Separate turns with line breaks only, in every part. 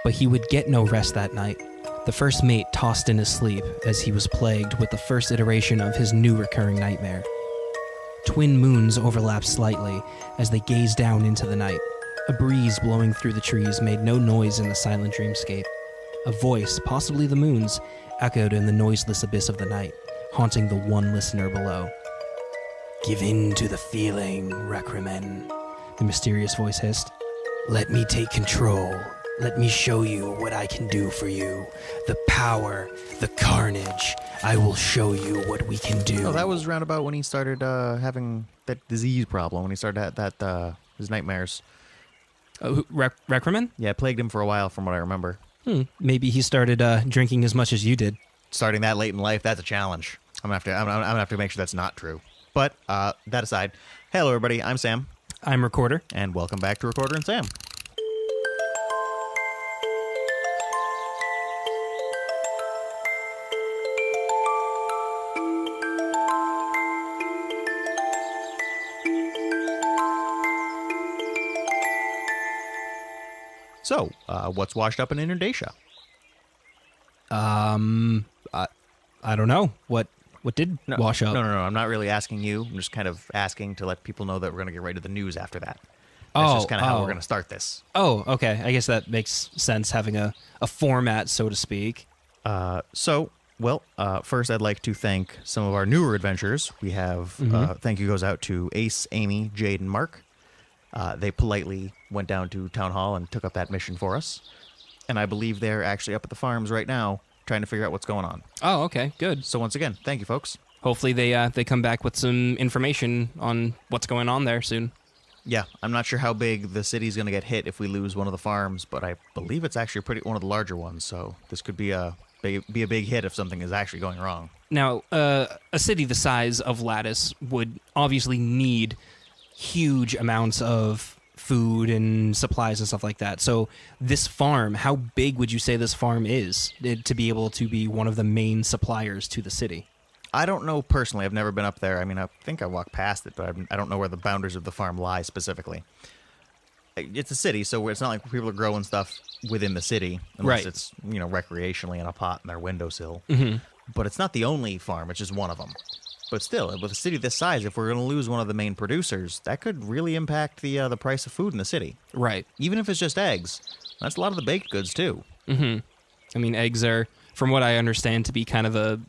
But he would get no rest that night. The first mate tossed in his sleep as he was plagued with the first iteration of his new recurring nightmare. Twin moons overlapped slightly as they gazed down into the night. A breeze blowing through the trees made no noise in the silent dreamscape. A voice, possibly the moon's, echoed in the noiseless abyss of the night, haunting the one listener below. "Give in to the feeling, Recremen," the mysterious voice hissed. "Let me take control. Let me show you what I can do for you. The power, the carnage. I will show you what we can do."
Oh, that was round about when he started having that disease problem, when he started his nightmares.
Recremen?
Yeah, it plagued him for a while from what I remember.
Maybe he started drinking as much as you did.
Starting that late in life, that's a challenge. I'm gonna have to make sure that's not true. But that aside, hello everybody, I'm Sam.
I'm Recorder.
And welcome back to Recorder and Sam. So, what's washed up in Inundatia?
I don't know. What did wash up?
No. I'm not really asking you. I'm just kind of asking to let people know that we're going to get right to the news after that. That's just kind of how we're going to start this.
Oh, okay. I guess that makes sense, having a format, so to speak.
First I'd like to thank some of our newer adventurers. We have, thank you goes out to Ace, Amy, Jade, and Mark. They politely went down to Town Hall and took up that mission for us. And I believe they're actually up at the farms right now trying to figure out what's going on.
Oh, okay. Good.
So once again, thank you, folks.
Hopefully they come back with some information on what's going on there soon.
Yeah, I'm not sure how big the city's going to get hit if we lose one of the farms, but I believe it's actually one of the larger ones, so this could be a big hit if something is actually going wrong.
Now, a city the size of Lattice would obviously need huge amounts of food and supplies and stuff like that. So this farm, how big would you say this farm is to be able to be one of the main suppliers to the city?
I don't know personally. I've never been up there. I mean, I think I walked past it, but I don't know where the boundaries of the farm lie specifically. It's a city, so it's not like people are growing stuff within the city, unless it's, recreationally in a pot in their windowsill. Mm-hmm. But it's not the only farm. It's just one of them. But still, with a city this size, if we're going to lose one of the main producers, that could really impact the price of food in the city.
Right.
Even if it's just eggs. That's a lot of the baked goods, too.
Mm-hmm. I mean, eggs are, from what I understand, to be kind of a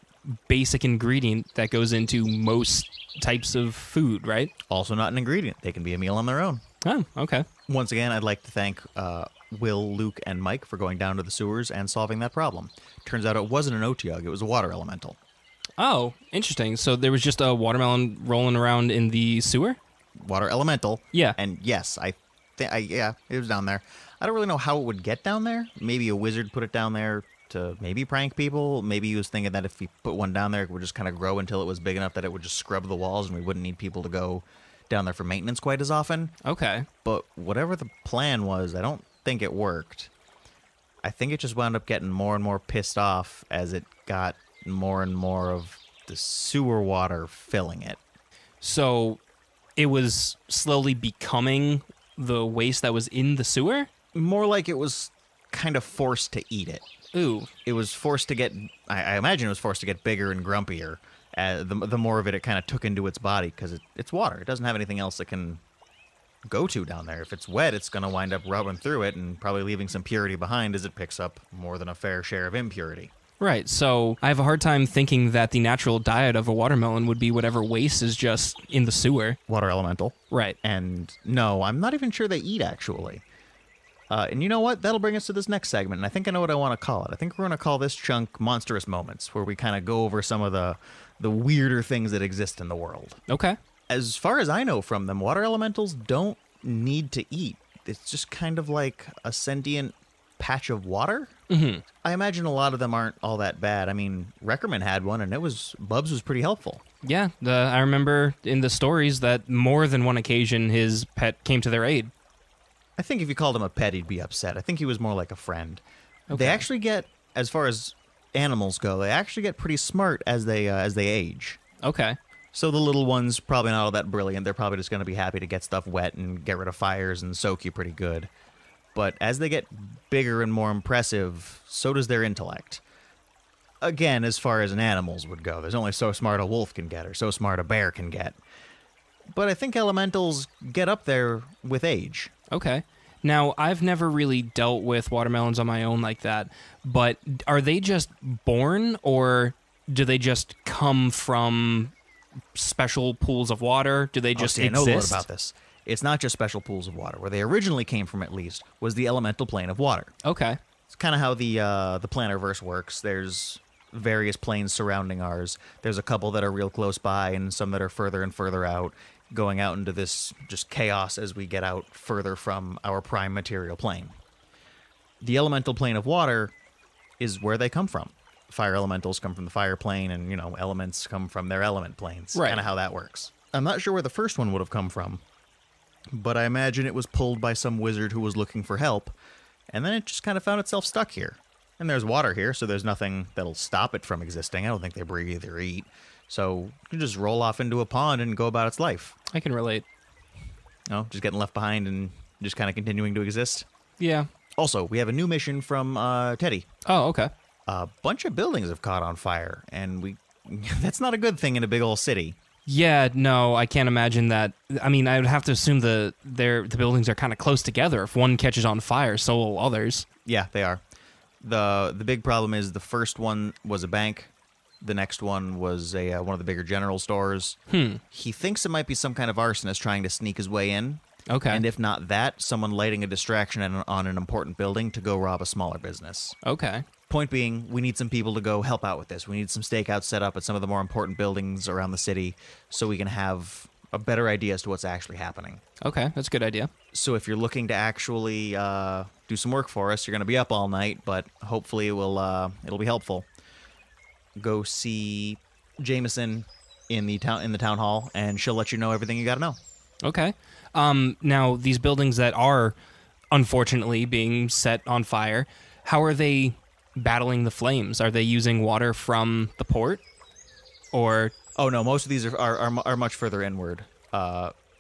basic ingredient that goes into most types of food, right?
Also not an ingredient. They can be a meal on their own.
Oh, okay.
Once again, I'd like to thank Will, Luke, and Mike for going down to the sewers and solving that problem. Turns out it wasn't an Otyugh, it was a water elemental.
Oh, interesting. So there was just a watermelon rolling around in the sewer?
Water elemental.
Yeah.
And yes, it was down there. I don't really know how it would get down there. Maybe a wizard put it down there to maybe prank people. Maybe he was thinking that if he put one down there, it would just kind of grow until it was big enough that it would just scrub the walls and we wouldn't need people to go down there for maintenance quite as often.
Okay.
But whatever the plan was, I don't think it worked. I think it just wound up getting more and more pissed off as it got more and more of the sewer water filling it.
So it was slowly becoming the waste that was in the sewer?
More like it was kind of forced to eat it.
Ooh.
It was forced to get, I imagine it was forced to get bigger and grumpier. The more of it kind of took into its body, because it's water. It doesn't have anything else it can go to down there. If it's wet, it's going to wind up rubbing through it and probably leaving some purity behind as it picks up more than a fair share of impurity.
Right, so I have a hard time thinking that the natural diet of a watermelon would be whatever waste is just in the sewer.
Water elemental.
Right.
And no, I'm not even sure they eat, actually. And you know what? That'll bring us to this next segment, and I think I know what I want to call it. I think we're going to call this chunk Monstrous Moments, where we kind of go over some of the weirder things that exist in the world.
Okay.
As far as I know from them, water elementals don't need to eat. It's just kind of like a sentient patch of water.
Mm-hmm.
I imagine a lot of them aren't all that bad. I mean, Recremen had one, and Bubs was pretty helpful.
Yeah, I remember in the stories that more than one occasion his pet came to their aid.
I think if you called him a pet, he'd be upset. I think he was more like a friend.
Okay.
They actually get, as far as animals go, they actually get pretty smart as they age.
Okay.
So the little ones, probably not all that brilliant. They're probably just going to be happy to get stuff wet and get rid of fires and soak you pretty good. But as they get bigger and more impressive, so does their intellect. Again, as far as an animals would go, there's only so smart a wolf can get or so smart a bear can get. But I think elementals get up there with age.
Okay. Now, I've never really dealt with watermelons on my own like that, but are they just born, or do they just come from special pools of water? Do they just exist?
I know a lot about this. It's not just special pools of water. Where they originally came from, at least, was the elemental plane of water.
Okay.
It's kind of how the planerverse works. There's various planes surrounding ours. There's a couple that are real close by and some that are further and further out, going out into this just chaos as we get out further from our prime material plane. The elemental plane of water is where they come from. Fire elementals come from the fire plane, and, elements come from their element planes.
Right.
Kind of how that works. I'm not sure where the first one would have come from, but I imagine it was pulled by some wizard who was looking for help, and then it just kind of found itself stuck here. And there's water here, so there's nothing that'll stop it from existing. I don't think they breathe or eat. So you can just roll off into a pond and go about its life.
I can relate.
Just getting left behind and just kind of continuing to exist.
Yeah.
Also, we have a new mission from Teddy.
Oh, okay.
A bunch of buildings have caught on fire, and that's not a good thing in a big old city.
Yeah, no, I can't imagine that. I mean, I would have to assume the buildings are kind of close together. If one catches on fire, so will others.
Yeah, they are. The big problem is the first one was a bank. The next one was one of the bigger general stores. He thinks it might be some kind of arsonist trying to sneak his way in.
Okay.
And if not that, someone lighting a distraction on an important building to go rob a smaller business.
Okay.
Point being, we need some people to go help out with this. We need some stakeouts set up at some of the more important buildings around the city so we can have a better idea as to what's actually happening.
Okay, that's a good idea.
So if you're looking to actually do some work for us, you're going to be up all night, but hopefully it'll be helpful. Go see Jameson in the town hall, and she'll let you know everything you got to know.
Okay. Now, these buildings that are unfortunately being set on fire, how are they battling the flames? Are they using water from the port? Or...
Oh, no, most of these are much further inward.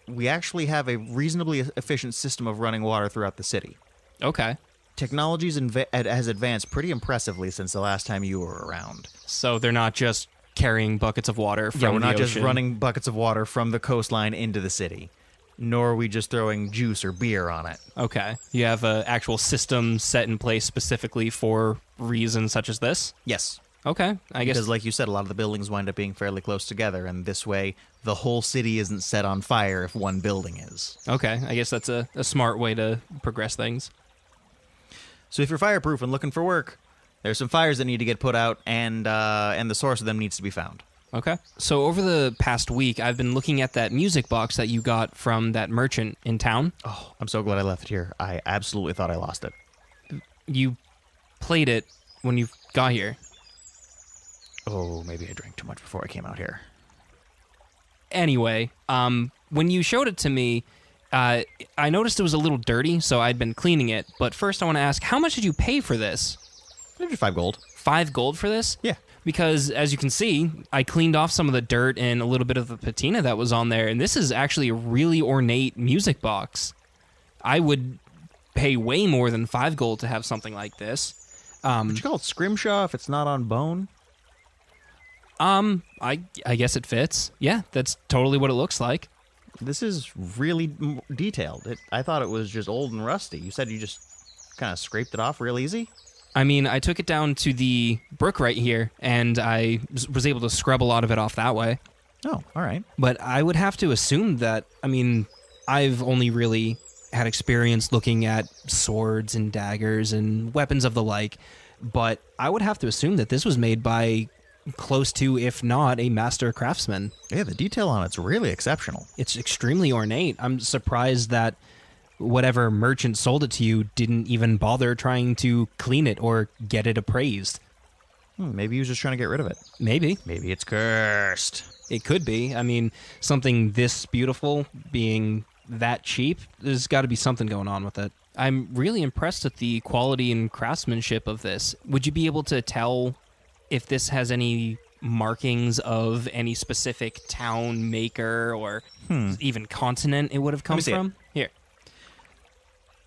We actually have a reasonably efficient system of running water throughout the city.
Okay.
Technology has advanced pretty impressively since the last time you were around.
So they're not just carrying buckets of water from the
ocean. Yeah, we're not just
ocean.
running buckets of water from the coastline into the city. Nor are we just throwing juice or beer on it.
Okay. You have an actual system set in place specifically for reasons such as this?
Yes.
Okay, I guess...
Because like you said, a lot of the buildings wind up being fairly close together, and this way, the whole city isn't set on fire if one building is.
Okay, I guess that's a smart way to progress things.
So if you're fireproof and looking for work, there's some fires that need to get put out, and the source of them needs to be found.
Okay. So over the past week, I've been looking at that music box that you got from that merchant in town.
Oh, I'm so glad I left it here. I absolutely thought I lost it.
You played it when you got here.
Oh, maybe I drank too much before I came out here.
Anyway, when you showed it to me, I noticed it was a little dirty, so I'd been cleaning it. But first I want to ask, how much did you pay for this?
Maybe 5 gold.
5 gold for this?
Yeah.
Because, as you can see, I cleaned off some of the dirt and a little bit of the patina that was on there, and this is actually a really ornate music box. I would pay way more than 5 gold to have something like this.
Would you call it scrimshaw if it's not on bone?
I guess it fits. Yeah, that's totally what it looks like.
This is really detailed. I thought it was just old and rusty. You said you just kind of scraped it off real easy?
I mean, I took it down to the brook right here, and I was able to scrub a lot of it off that way.
Oh, all right.
But I would have to assume that, I mean, I've only really had experience looking at swords and daggers and weapons of the like, but I would have to assume that this was made by close to, if not, a master craftsman.
Yeah, the detail on it's really exceptional.
It's extremely ornate. I'm surprised that whatever merchant sold it to you didn't even bother trying to clean it or get it appraised.
Maybe he was just trying to get rid of it.
Maybe.
Maybe it's cursed.
It could be. I mean, something this beautiful being that cheap, there's got to be something going on with it. I'm really impressed with the quality and craftsmanship of this. Would you be able to tell if this has any markings of any specific town, maker, or even continent it would have come from? Here.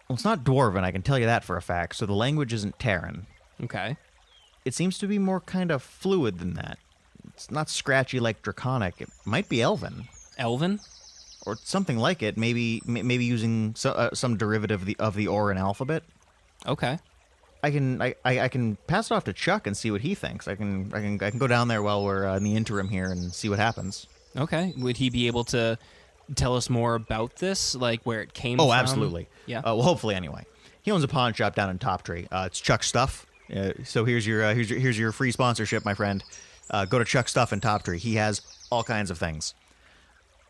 Well, it's not Dwarven, I can tell you that for a fact, so the language isn't Terran.
Okay.
It seems to be more kind of fluid than that. It's not scratchy like Draconic. It might be Elven.
Elven?
Or something like it, maybe using some derivative of the Oran alphabet.
Okay.
I can pass it off to Chuck and see what he thinks. I can go down there while we're in the interim here and see what happens.
Okay. Would he be able to tell us more about this, like where it came from?
Oh, absolutely.
Yeah.
Well, hopefully, anyway. He owns a pawn shop down in Toptree. It's Chuck Stuff. So here's your free sponsorship, my friend. Go to Chuck Stuff in Toptree. He has all kinds of things.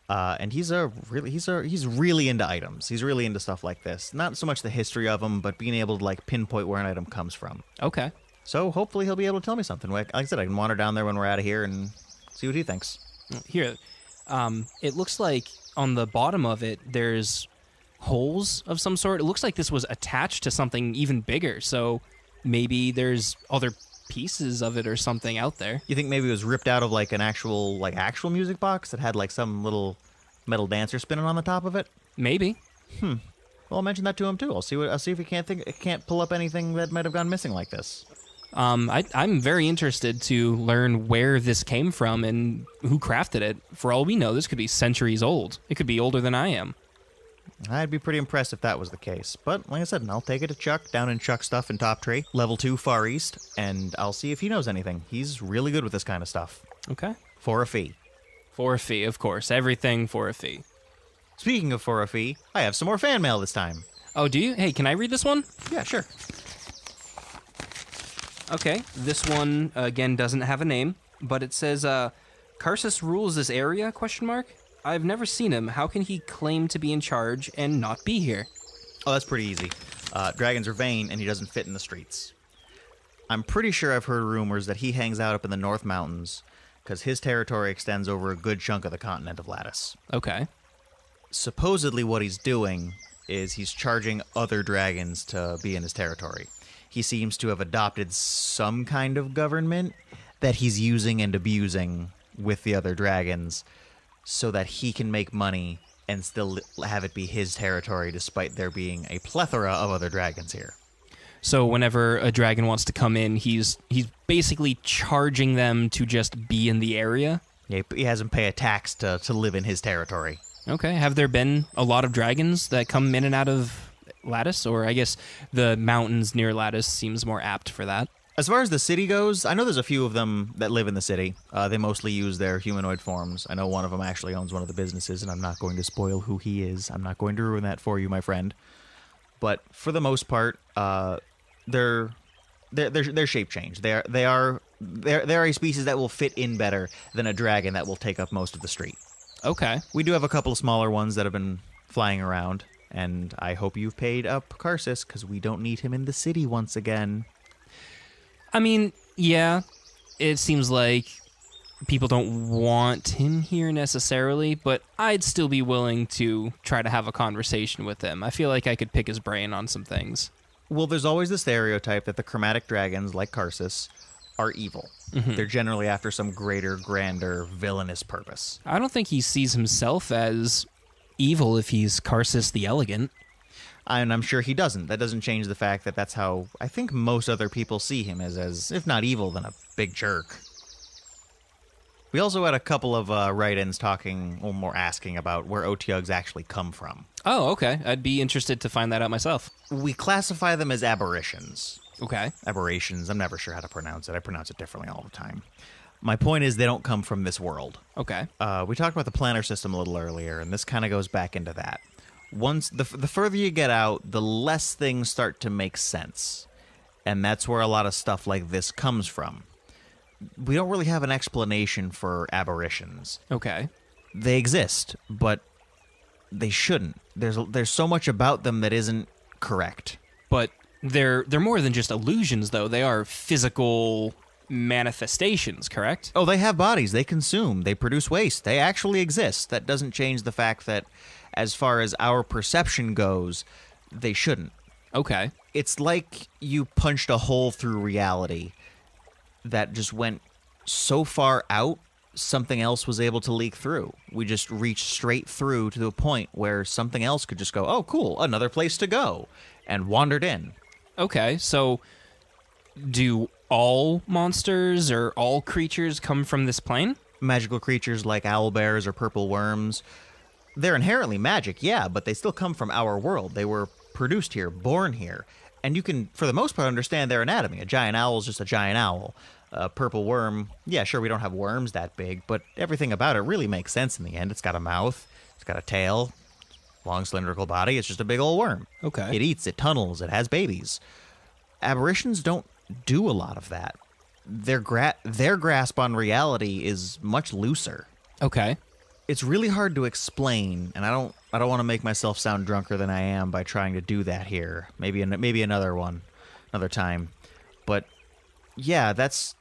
And he's really into items. He's really into stuff like this. Not so much the history of them, but being able to like pinpoint where an item comes from.
Okay.
So hopefully he'll be able to tell me something. Like I said, I can wander down there when we're out of here and see what he thinks.
Here, it looks like on the bottom of it, there's holes of some sort. It looks like this was attached to something even bigger. So maybe there's other pieces of it or something out there.
You think maybe it was ripped out of like an actual music box that had like some little metal dancer spinning on the top of it?
Maybe.
Well, I'll mention that to him too. I'll see if he can't pull up anything that might have gone missing like this.
I'm very interested to learn where this came from and who crafted it. For all we know, this could be centuries old. It could be older than I am.
I'd be pretty impressed if that was the case. But like I said, I'll take it to Chuck down in Chuck Stuff in Toptree, level 2 Far East, and I'll see if he knows anything. He's really good with this kind of stuff.
Okay.
For a fee.
For a fee, of course. Everything for a fee.
Speaking of for a fee, I have some more fan mail this time.
Oh, do you? Hey, can I read this one?
Yeah, sure.
Okay, this one, again, doesn't have a name, but it says, Karsus rules this area, ? I've never seen him. How can he claim to be in charge and not be here?
Oh, that's pretty easy. Dragons are vain, and he doesn't fit in the streets. I'm pretty sure I've heard rumors that he hangs out up in the North Mountains, because his territory extends over a good chunk of the continent of Lattice.
Okay.
Supposedly what he's doing is he's charging other dragons to be in his territory. He seems to have adopted some kind of government that he's using and abusing with the other dragons so that he can make money and still have it be his territory despite there being a plethora of other dragons here.
So whenever a dragon wants to come in, he's basically charging them to just be in the area?
Yeah, he has them pay a tax to live in his territory.
Okay. Have there been a lot of dragons that come in and out of Lattice? Or I guess the mountains near Lattice seems more apt for that.
As far as the city goes, I know there's a few of them that live in the city. They mostly use their humanoid forms. I know one of them actually owns one of the businesses, and I'm not going to spoil who he is. I'm not going to ruin that for you, my friend. But for the most part, they're shape change. They are a species that will fit in better than a dragon that will take up most of the street.
Okay.
We do have a couple of smaller ones that have been flying around, and I hope you've paid up Karsus, because we don't need him in the city once again.
I mean, yeah, it seems like people don't want him here necessarily, but I'd still be willing to try to have a conversation with him. I feel like I could pick his brain on some things.
Well, there's always the stereotype that the chromatic dragons, like Karsus, are evil. Mm-hmm. They're generally after some greater, grander, villainous purpose.
I don't think he sees himself as evil if he's Karsus the Elegant.
And I'm sure he doesn't. That doesn't change the fact that that's how I think most other people see him, as if not evil, then a big jerk. We also had a couple of write-ins talking, or more asking, about where Otyughs actually come from.
Oh, okay. I'd be interested to find that out myself.
We classify them as aberrations.
Okay.
Aberrations. I'm never sure how to pronounce it. I pronounce it differently all the time. My point is they don't come from this world.
Okay.
We talked about the planner system a little earlier, and this kind of goes back into that. Once the further you get out, the less things start to make sense. And that's where a lot of stuff like this comes from. We don't really have an explanation for aberrations.
Okay.
They exist, but they shouldn't. There's so much about them that isn't correct.
But they're more than just illusions, though. They are physical manifestations, correct?
Oh, they have bodies. They consume. They produce waste. They actually exist. That doesn't change the fact that, as far as our perception goes, they shouldn't.
Okay.
It's like you punched a hole through reality that just went so far out something else was able to leak through. We just reached straight through to the point where something else could just go, oh, cool, another place to go, and wandered in.
Okay, so do all monsters or all creatures come from this plane?
Magical creatures like owlbears or purple worms, they're inherently magic, yeah, but they still come from our world. They were produced here, born here. And you can, for the most part, understand their anatomy. A giant owl is just a giant owl. A purple worm, yeah, sure, we don't have worms that big, but everything about it really makes sense in the end. It's got a mouth, it's got a tail, long cylindrical body. It's just a big old worm.
Okay.
It eats, it tunnels, it has babies. Aberrations don't do a lot of that. Their grasp on reality is much looser.
Okay.
It's really hard to explain, and I don't want to make myself sound drunker than I am by trying to do that here. Maybe another time. But yeah, that's